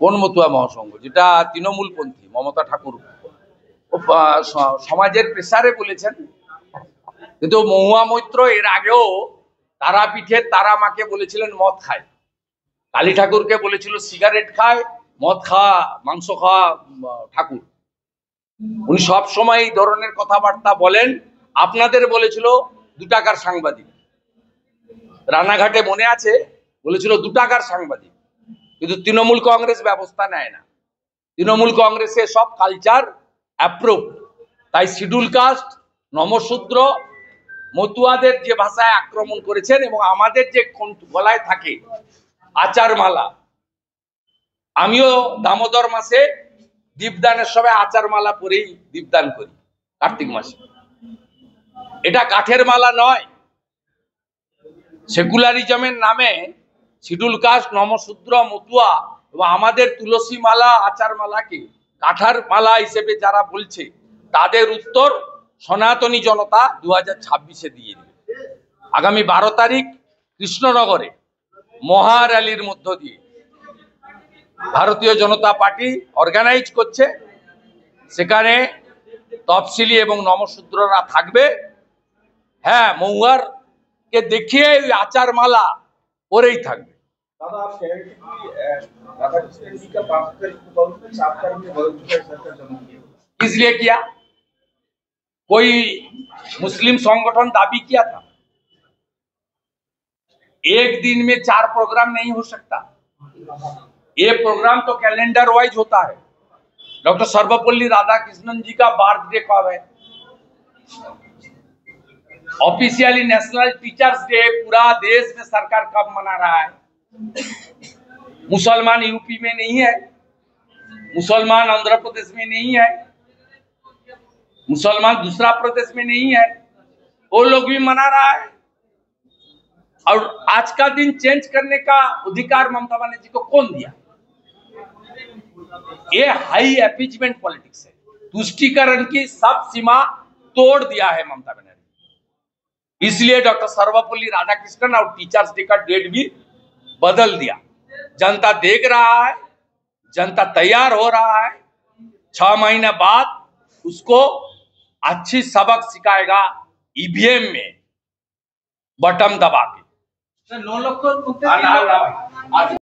কোন মতুয়া মহাসংঘ? যেটা তৃণমূলপন্থী মমতা ঠাকুর সমাজের প্রেসারে বলেছেন। কিন্তু মহুয়া মৈত্র এর আগেও তারাপীঠের তারা মাকে বলেছিলেন মদ খায়, কালী ঠাকুরকে বলেছিল সিগারেট খায়, মদ খাওয়া, মাংস খাওয়া ঠাকুর। উনি সব সময় এই ধরনের কথাবার্তা বলেন। আপনাদের বলেছিল 2 টাকার সাংবাদিক, রানাঘাটে মনে আছে, বলেছিল 2 টাকার সাংবাদিক। কিন্তু তৃণমূল কংগ্রেস ব্যবস্থা নেয় না। তৃণমূল কংগ্রেসে সব কালচার অ্যাপ্রুভ। তাই শিডিউল কাস্ট, নমশূদ্র, মতুয়াদের যে ভাষায় আক্রমণ করেছেন এবং আমাদের যে গলায় থাকে আচারমালা, আমিও দামোদর মাসে দীপদানের সময় আচারমালা পরেই দীপদান করি, কার্তিক মাসে। এটা কাঠের মালা নয়। সেকুলারিজমের নামে শিডিউল কাস্ট, নমশূদ্র, মতুয়া এবং আমাদের তুলসী মালা, আচার মালাকে কাঠার মালা হিসেবে যারা বলছে, তাদের উত্তর সনাতনী জনতা 2026-এ দিয়ে দিবে। আগামী 12 তারিখ কৃষ্ণনগরে মহা র্যালির মধ্য দিয়ে ভারতীয় জনতা পার্টি অর্গানাইজ করছে। সেখানে তফসিলি এবং নমশূদ্ররা থাকবে। হ্যাঁ, মহুয়ার কে দেখিয়ে आचार माला परेई থাকবে। इसलिए किया, कोई मुस्लिम संगठन दाबी किया था। एक दिन में 4 प्रोग्राम नहीं हो सकता। ये प्रोग्राम तो कैलेंडर वाइज होता है। डॉक्टर सर्वपल्ली राधाकृष्णन जी का बर्थडे कब है? ऑफिशियली नेशनल टीचर्स डे पूरा देश में सरकार कब मना रहा है? मुसलमान यूपी में नहीं है, मुसलमान आंध्र प्रदेश में नहीं है, मुसलमान दूसरा प्रदेश में नहीं है, वो लोग भी मना रहा है। और आज का दिन चेंज करने का अधिकार ममता बनर्जी को कौन दिया? ये हाई एपीजमेंट पॉलिटिक्स है। तुष्टीकरण की सब सीमा तोड़ दिया है ममता बनर्जी। इसलिए डॉक्टर सर्वपल्ली राधाकृष्णन और टीचर्स डे का डेट भी बदल दिया। जनता देख रहा है, जनता तैयार हो रहा है। 6 महीने बाद उसको अच्छी सबक सिखाएगा ईवीएम में बटन दबा के। 9 लक्ष